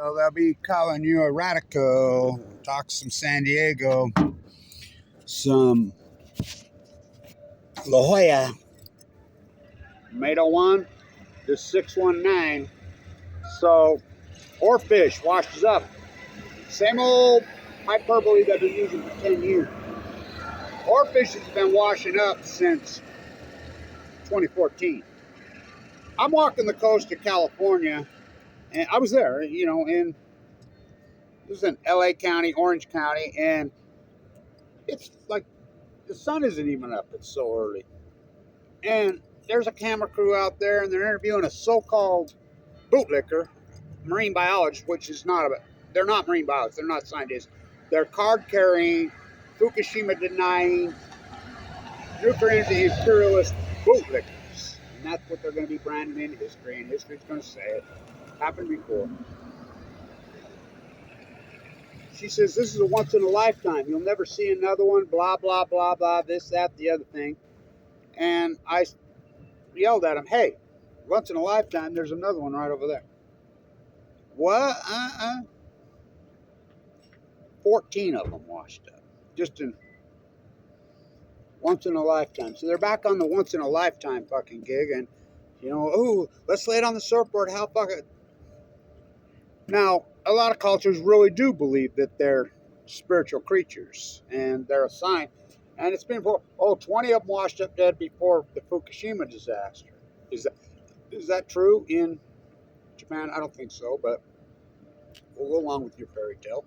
So they'll be calling you a radical. Talk some San Diego, some La Jolla. Tomato 1 to 619. So OarFish washes up. Same old hyperbole that I've been using for 10 years. OarFish has been washing up since 2014. I'm walking the coast of California, and I was there, in this is in LA County, Orange County, and it's like the sun isn't even up. It's so early. And there's a camera crew out there, and they're interviewing a so-called bootlicker, marine biologist, which is not they're not marine biologists, they're not scientists. They're card-carrying, Fukushima denying, nuclear energy imperialist bootlickers. And that's what they're going to be branding in history, and history's going to say it. Happened before. She says, this is a once in a lifetime. You'll never see another one, blah, blah, blah, blah, this, that, the other thing. And I yelled at him, hey, once in a lifetime, there's another one right over there. What? 14 of them washed up. Just in once in a lifetime. So they're back on the once in a lifetime fucking gig. And, oh, let's lay it on the surfboard. How fucking... Now, a lot of cultures really do believe that they're spiritual creatures. And they're a sign. And it's been 20 of them washed up dead before the Fukushima disaster. Is that true in Japan? I don't think so, but we'll go along with your fairy tale.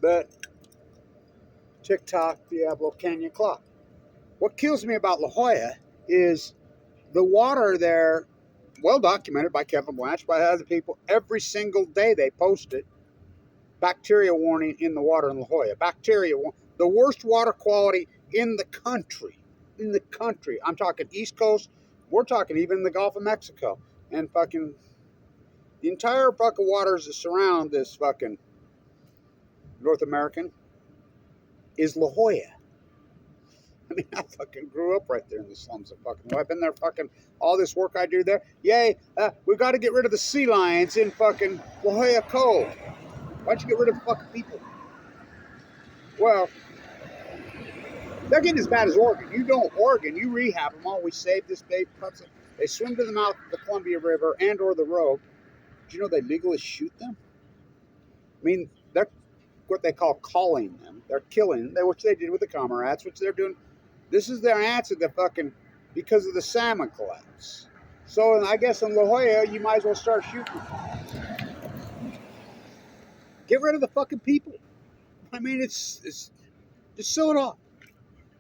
But TikTok, Diablo Canyon Clock. What kills me about La Jolla is the water there, well documented by Kevin Blanch, by other people. Every single day they post it. Bacteria warning in the water in La Jolla. Bacteria warning. The worst water quality in the country. In the country. I'm talking East Coast. We're talking even the Gulf of Mexico. And fucking the entire fucking waters that surround this fucking North American is La Jolla. I mean, I fucking grew up right there in the slums of fucking... I've been there fucking... All this work I do there. Yay, we've got to get rid of the sea lions in fucking La Jolla Cove. Why don't you get rid of the fucking people? Well, they're getting as bad as Oregon. You don't Oregon, you rehab them all. We save this babe. They swim to the mouth of the Columbia River and or the road. Do you know they legally shoot them? I mean, they're what they call calling them. They're killing them, which they did with the comrades, which they're doing. This is their answer to fucking, because of the salmon collapse. So I guess in La Jolla, you might as well start shooting. Get rid of the fucking people. I mean, it's just seal it off.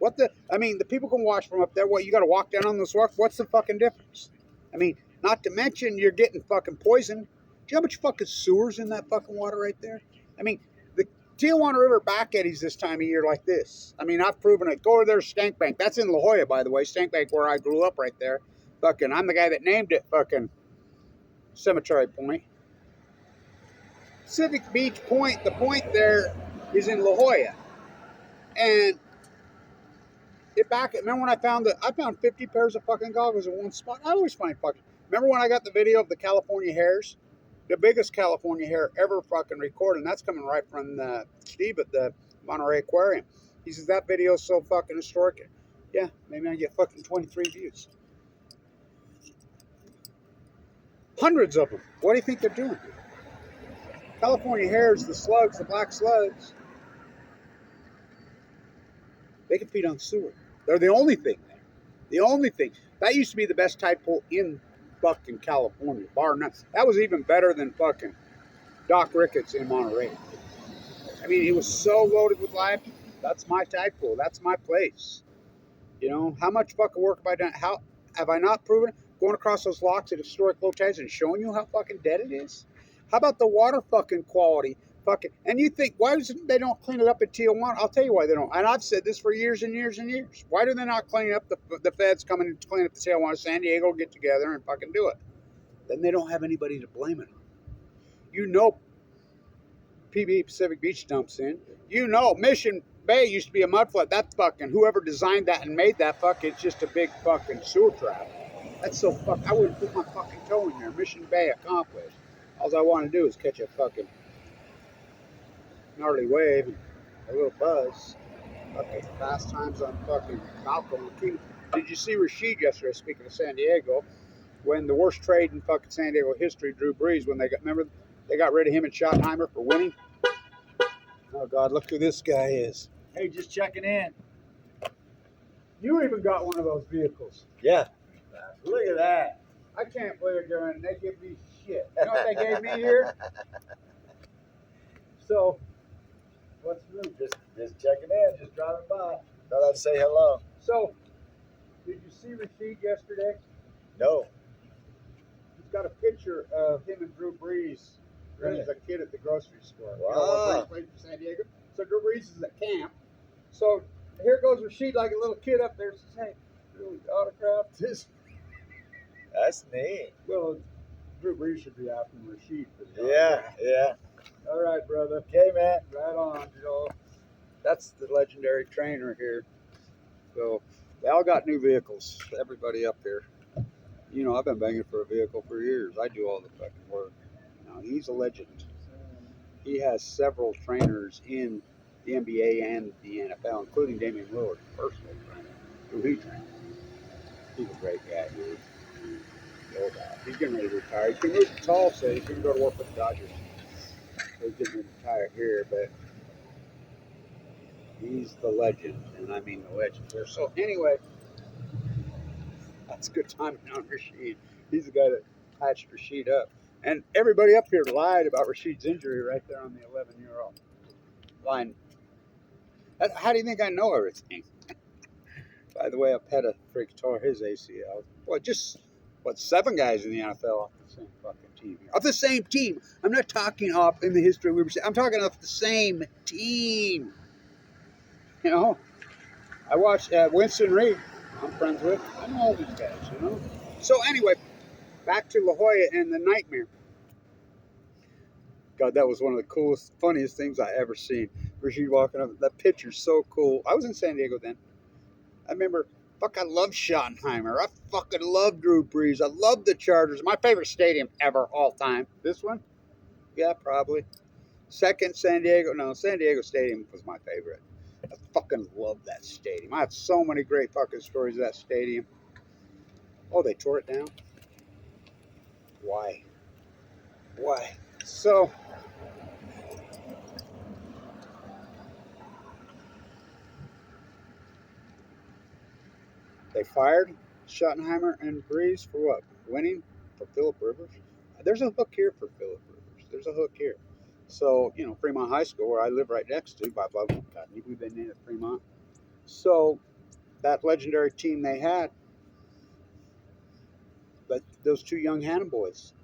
The people can wash from up there. What, you got to walk down on this rock? What's the fucking difference? I mean, not to mention you're getting fucking poisoned. Do you know how much fucking sewers in that fucking water right there? I mean, the Tijuana River back eddies this time of year like this. I mean, I've proven it. Go to their Stank Bank. That's in La Jolla, by the way. Stank Bank, where I grew up right there. Fucking, I'm the guy that named it fucking Cemetery Point. Pacific Beach Point, the point there is in La Jolla. And remember when I found 50 pairs of fucking goggles in one spot? I always find fucking... Remember when I got the video of the California hares? The biggest California hare ever fucking recorded. And that's coming right from Steve at the Monterey Aquarium. He says, that video's so fucking historic. Yeah, maybe I get fucking 23 views. Hundreds of them. What do you think they're doing? California hares, the slugs, the black slugs, they can feed on sewer. They're the only thing there. The only thing. That used to be the best tide pool in fucking California, bar none. That was even better than fucking Doc Ricketts in Monterey. I mean, it was so loaded with life. That's my tide pool. That's my place. How much fucking work have I done? How have I not proven it? Going across those locks at historic low tides and showing you how fucking dead it is? How about the water fucking quality? And you think, why doesn't they don't clean it up in Tijuana? I'll tell you why they don't. And I've said this for years and years and years. Why do they not clean up the feds coming and clean up the Tijuana? San Diego get together and fucking do it. Then they don't have anybody to blame it on. PB Pacific Beach dumps in. Mission Bay used to be a mud flat. That fucking whoever designed that and made that it's just a big fucking sewer trap. That's so I wouldn't put my fucking toe in there. Mission Bay accomplished. All I want to do is catch a fucking gnarly wave and a little buzz. Fucking fast times on fucking Malcolm. Did you see Rashid yesterday, speaking of San Diego, when the worst trade in fucking San Diego history, Drew Brees, when remember, they got rid of him and Schottenheimer for winning? Oh, God, look who this guy is. Hey, just checking in. You even got one of those vehicles. Yeah. Look at that. I can't believe it, Darren. They give me shit. You know what they gave me here? So, what's new? Just checking in, just driving by. Thought I'd say hello. So, did you see Rashid yesterday? No. He's got a picture of him and Drew Brees when he was a kid at the grocery store. Wow. You know, when Brees played for San Diego. So Drew Brees is at camp. So here goes Rashid like a little kid up there. Says, hey, really autograph this? That's neat. Well, Drew Brees should be after Rashid for the Yeah, yeah. All right, brother. Okay, man. Right on, Joel. That's the legendary trainer here. So they all got new vehicles. Everybody up here. You know, I've been banging for a vehicle for years. I do all the fucking work. Now, he's a legend. He has several trainers in the NBA and the NFL, including Damian Lillard, personal trainer, who he trained. He's a great guy, dude. He's getting ready to retire. He's going to move to Tulsa. He's going to go to work with the Dodgers. So he's getting ready to retire here, but he's the legend, and I mean the legend here. So anyway, that's a good timing on Rashid. He's the guy that patched Rashid up. And everybody up here lied about Rashid's injury right there on the 11-year-old line. How do you think I know everything? By the way, a peta freak tore his ACL. Well, what, 7 guys in the NFL off the same fucking team here. Off the same team. I'm not talking off in the history we were saying. I'm talking off the same team. You know? I watched Winston Reed. I'm friends with. I know all these guys, you know? So anyway, back to La Jolla and the nightmare. God, that was one of the coolest, funniest things I ever seen. Rashid walking up. That picture's so cool. I was in San Diego then. I remember, I love Schottenheimer. I fucking love Drew Brees. I love the Chargers. My favorite stadium ever, all time. This one? Yeah, probably. Second, San Diego. No, San Diego Stadium was my favorite. I fucking love that stadium. I have so many great fucking stories of that stadium. Oh, they tore it down? Why? So, they fired Schottenheimer and Brees for what? Winning for Phillip Rivers? There's a hook here for Phillip Rivers. There's a hook here. So, you know, Fremont High School, where I live right next to, God, we've been in at Fremont. So, that legendary team they had, but those 2 young Hannah boys,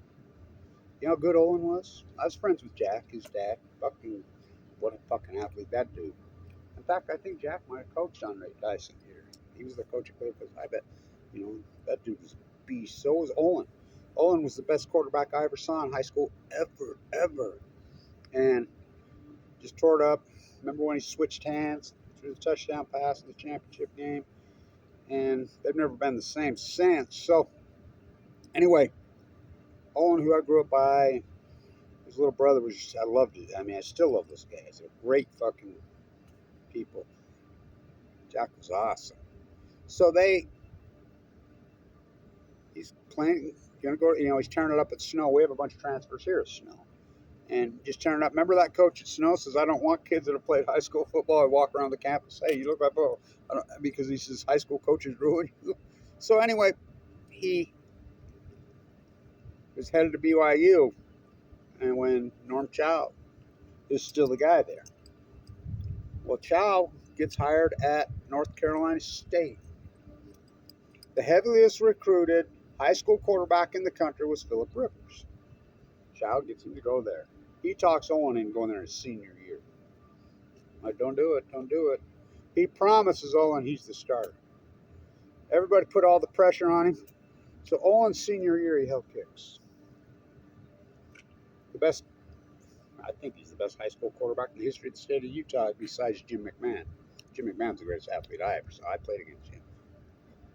you know how good Olin was? I was friends with Jack, his dad. What a fucking athlete that dude. In fact, I think Jack might have coached Andre Tyson here. He was the coach of Cleveland. I bet, you know, that dude was a beast. So was Olin. Olin was the best quarterback I ever saw in high school ever. And just tore it up. Remember when he switched hands, threw the touchdown pass in the championship game? And they've never been the same since. So, anyway, Olin, who I grew up by, his little brother was just, I loved it. I mean, I still love those guys. They're great fucking people. Jack was awesome. So he's playing, gonna go, you know, he's turning it up at Snow. We have a bunch of transfers here at Snow. And just turning up. Remember that coach at Snow says, I don't want kids that have played high school football and walk around the campus. Hey, you look like football. Because he says high school coaches ruin you. So anyway, he was headed to BYU. And when Norm Chow is still the guy there. Well, Chow gets hired at North Carolina State. The heaviest recruited high school quarterback in the country was Phillip Rivers. Chow gets him to go there. He talks Olin into going there his senior year. Like, don't do it. He promises Olin he's the starter. Everybody put all the pressure on him. So Olin's senior year, he held kicks. I think he's the best high school quarterback in the history of the state of Utah besides Jim McMahon. Jim McMahon's the greatest athlete I ever saw. I played against him.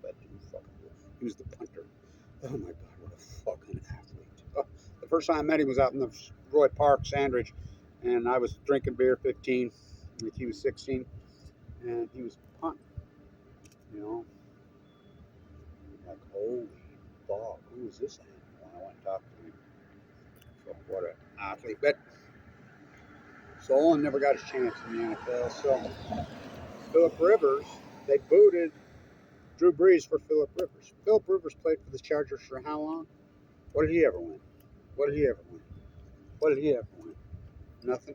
But he was the punter. Oh my God, what a fucking athlete. Oh, The first time I met him was out in the Roy Park, Sandridge, and I was drinking beer, 15. He was 16, and he was punting. You know, like holy fuck, who is this animal? I went and talked to him. So what an athlete, but Solon never got his chance in the NFL. So Phillip Rivers, they booted Drew Brees for Phillip Rivers. Phillip Rivers played for the Chargers for how long? What did he ever win? What did he ever win? What did he ever win? Nothing.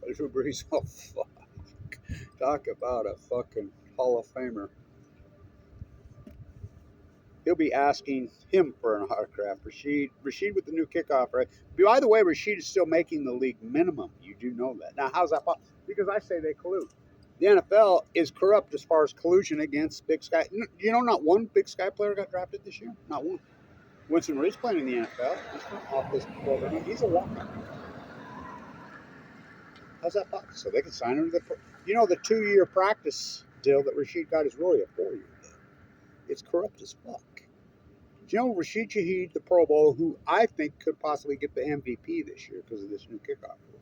But Drew Brees, oh fuck. Talk about a fucking Hall of Famer. He'll be asking him for an autograph. Rashid with the new kickoff, right? By the way, Rashid is still making the league minimum. You do know that. Now, how's that possible? Because I say they collude. The NFL is corrupt as far as collusion against Big Sky. You know, not one Big Sky player got drafted this year. Not one. Winston Reed's playing in the NFL. He's not off this program. He's a walk-on. How's that possible? So they can sign him to the 2-year practice deal that Rashid got is really a 4-year deal. It's corrupt as fuck. Do you know Rashid Shaheed, the Pro Bowl, who I think could possibly get the MVP this year because of this new kickoff rule?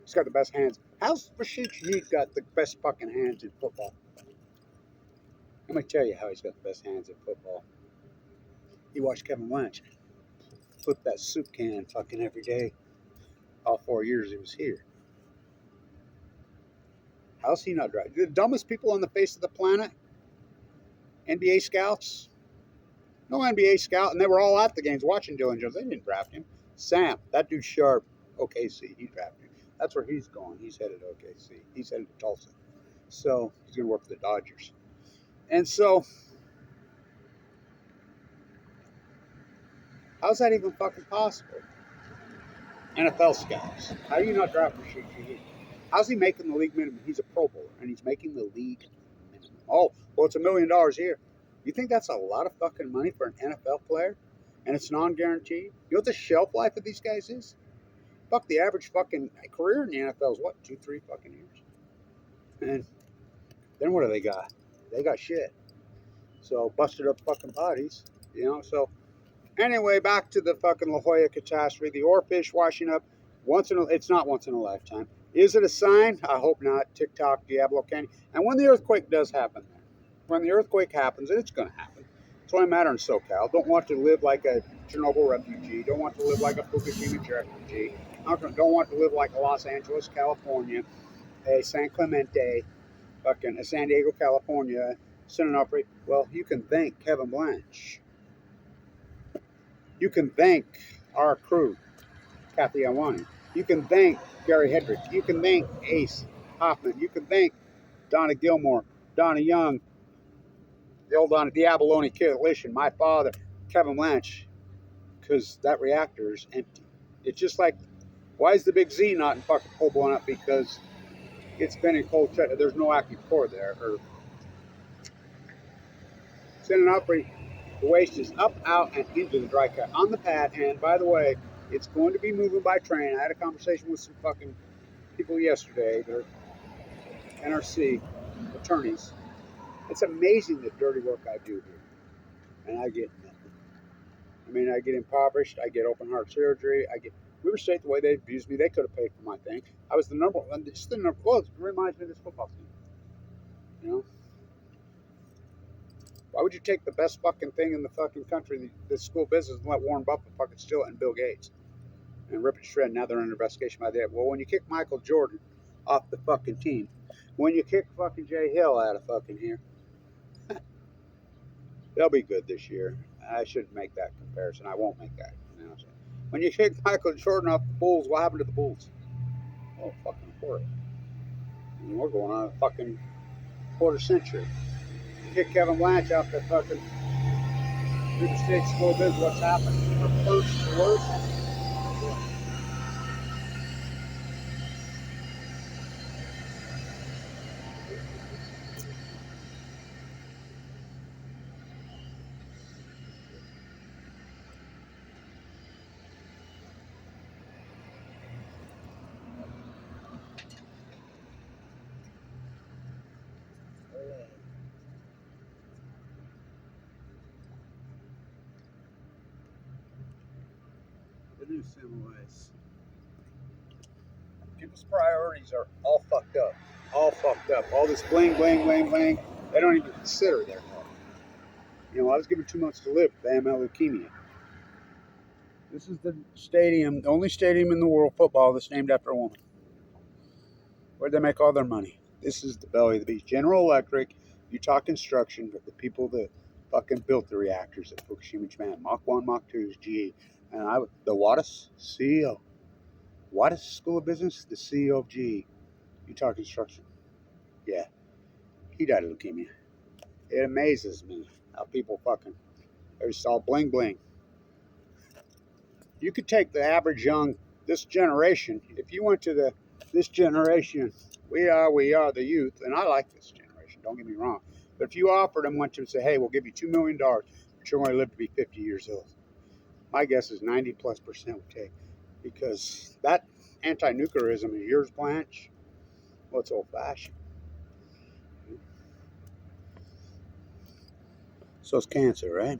He's got the best hands. How's Rashid Shaheed got the best fucking hands in football? Let me tell you how he's got the best hands in football. He watched Kevin Blanch flip that soup can fucking every day. All 4 years he was here. How's he not driving? The dumbest people on the face of the planet? NBA scouts? No NBA scout, and they were all at the games watching Dylan Jones. They didn't draft him. Sam, that dude Sharp, OKC, he drafted him. That's where he's going. He's headed to OKC. He's headed to Tulsa. So he's going to work for the Dodgers. And so, how's that even fucking possible? NFL scouts. How do you not draft Rashid Shaheed? How's he making the league minimum? He's a Pro Bowler, and he's making the league minimum. Oh, well, it's $1 million a year. You think that's a lot of fucking money for an NFL player? And it's non-guaranteed? You know what the shelf life of these guys is? Fuck, the average fucking career in the NFL is what, 2-3 fucking years? And then what do they got? They got shit. So, busted up fucking bodies, so... Anyway, back to the fucking La Jolla catastrophe. The OarFish washing up it's not once in a lifetime. Is it a sign? I hope not. TikTok, Diablo Candy. And when the earthquake does happen there, when the earthquake happens, and it's going to happen, it's only a matter in SoCal. Don't want to live like a Chernobyl refugee. Don't want to live like a Fukushima refugee. Don't want to live like a Los Angeles, California, a San Clemente, fucking a San Diego, California, San Onofre. Well, you can thank Kevin Blanch. You can thank our crew, Kathy Awani. You can thank Gary Hedrick. You can thank Ace Hoffman. You can thank Donna Gilmore, Donna Young, the old Donna Diabolone Coalition, my father, Kevin Blanch, because that reactor is empty. It's just like, why is the big Z not in fucking full blown up? Because it's been in cold shut. There's no active core there. Or sending up, the waste is up, out, and into the dry cut on the pad. And by the way, it's going to be moving by train. I had a conversation with some fucking people yesterday. They're NRC attorneys. It's amazing the dirty work I do here. And I get nothing. I mean, I get impoverished. I get open heart surgery. River State, the way they abused me, they could have paid for my thing. I was the number one. It's the number. Well, it reminds me of this football team. Why would you take the best fucking thing in the fucking country, the school business, and let Warren Buffett fucking steal it and Bill Gates and rip it to shred? Now they're under investigation by that. Well, when you kick Michael Jordan off the fucking team, when you kick fucking Jay Hill out of fucking here, they'll be good this year. I shouldn't make that comparison. I won't make that. When you kick Michael Jordan off the Bulls, what happened to the Bulls? Oh, fucking horror. We're going on a fucking quarter century. You kick Kevin Blanch off the fucking River State School of Business, what's happened? From first to worst. in some ways. People's priorities are all fucked up. All fucked up. All this bling, bling, bling, bling. They don't even consider their health. You know, I was given 2 months to live with AML leukemia. This is the stadium, the only stadium in the world, football, that's named after a woman. Where'd they make all their money? This is the belly of the beast. General Electric, Utah Construction, but the people that fucking built the reactors at Fukushima, Japan. Mach 1, Mach 2 is GE. And the Wattis CEO. Wharton School of Business, the CEO of GE. Utah Construction. Yeah. He died of leukemia. It amazes me how people fucking, they're just all bling bling. You could take the average young, this generation, if you went to this generation, we are the youth, and I like this generation, don't get me wrong. But if you offered them, went to and say, hey, we'll give you $2 million, but you're going to live to be 50 years old. My guess is 90+% would take. Because that anti-nuclearism is yours, Blanche. Well, it's old-fashioned. So it's cancer, right?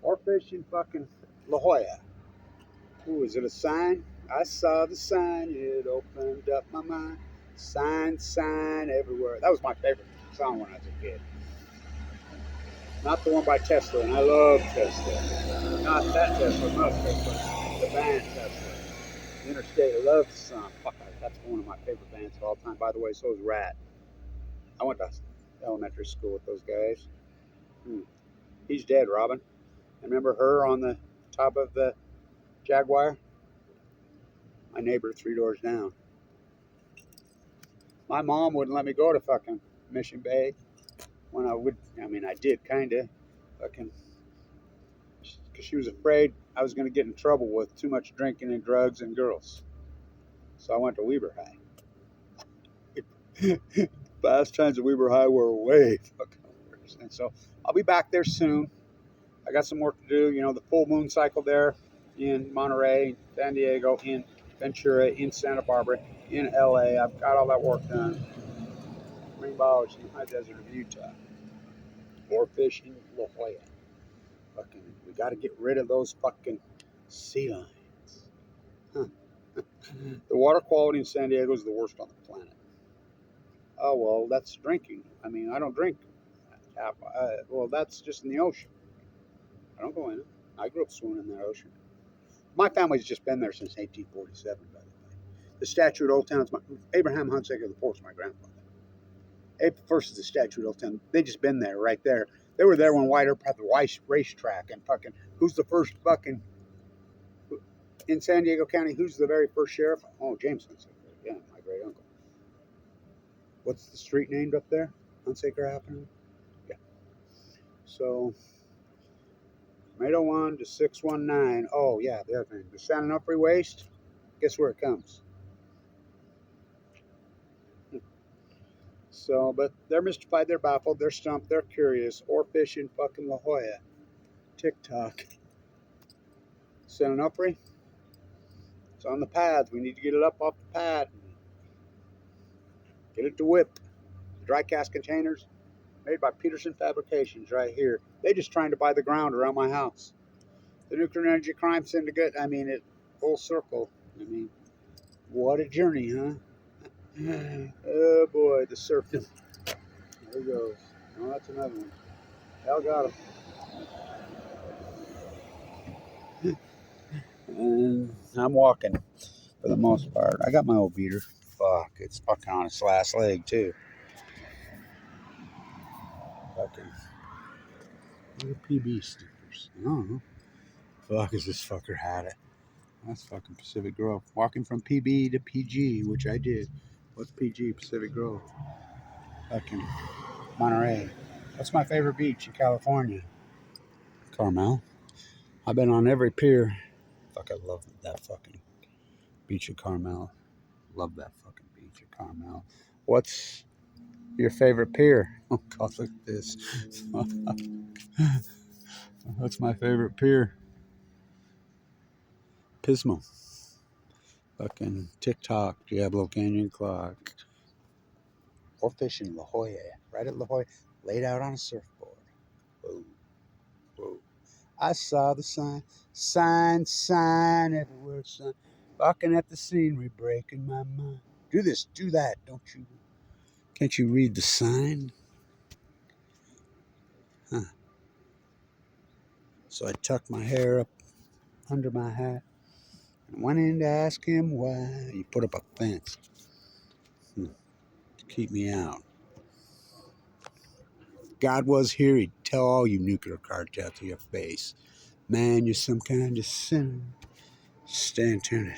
OarFish in fucking La Jolla. Ooh, is it a sign? I saw the sign, it opened up my mind. Sign, sign everywhere. That was my favorite song when I was a kid. Not the one by Tesla, and I love Tesla. Not that Tesla, Musk Tesla. The band Tesla. Interstate, I love the song. Fuck, that's one of my favorite bands of all time. By the way, so is Rat. I went to elementary school with those guys. He's dead, Robin. Remember her on the top of the Jaguar? My neighbor 3 doors down. My mom wouldn't let me go to fucking Mission Bay when I did kinda. Fucking, because she was afraid I was going to get in trouble with too much drinking and drugs and girls. So I went to Weber High. Fast times at Weber High were way fucking worse. And so I'll be back there soon. I got some work to do. You know, the full moon cycle there in Monterey, San Diego, in Ventura, in Santa Barbara, in LA. I've got all that work done. Marine biology in the high desert of Utah. OarFish in La Jolla. Fucking, we got to get rid of those fucking sea lions. Huh. The water quality in San Diego is the worst on the planet. Oh, well, that's drinking. I mean, I don't drink. Well, that's just in the ocean. I don't go in it. I grew up swimming in the ocean. My family's just been there since 1847, by the way. The statue at Old Town is Abraham Hunsaker IV is my grandfather. April 1st is the statue at Old Town. They just been there, right there. They were there when White Earp had the Weiss racetrack and fucking, who's the first fucking, in San Diego County, who's the very first sheriff? Oh, James Hunsaker. Yeah, my great uncle. What's the street named up there? Hunsaker Avenue? Yeah. So, Tomato 1 to 619. Oh, yeah, the other thing. The San Onofre waste, guess where it comes? So, but they're mystified, they're baffled, they're stumped, they're curious. OarFish in fucking La Jolla. TikTok. San Onofre. It's on the pads. We need to get it up off the pad. Get it to whip. Dry cast containers made by Peterson Fabrications right here. They just trying to buy the ground around my house. The Nuclear Energy Crime Syndicate, I mean, it full circle. I mean, what a journey, huh? Oh boy, the surfing. There he goes. Oh, that's another one. Hell got him. And I'm walking for the most part. I got my old beater. Fuck, it's fucking on its last leg too. Fucking little PB stickers. Oh, fuck, is this fucker had it? That's fucking Pacific Grove. Walking from PB to PG, which I did. What's PG? Pacific Grove. Fucking Monterey. What's my favorite beach in California? Carmel. I've been on every pier. Fuck, I love that fucking beach of Carmel. Love that fucking beach of Carmel. What's your favorite pier? Oh God, look at this. What's my favorite pier? Pismo. Fucking TikTok, Diablo Canyon Clock. OarFish in La Jolla. Right at La Jolla. Laid out on a surfboard. Whoa. Whoa. I saw the sign, sign everywhere, sign. Barking at the scenery, breaking my mind. Do this, do that, don't you? Can't you read the sign? Huh. So I tucked my hair up under my hat and went in to ask him why he put up a fence to keep me out. If God was here, he'd tell all you nuclear cartel to your face. Man, you're some kind of sinner. Stand turning.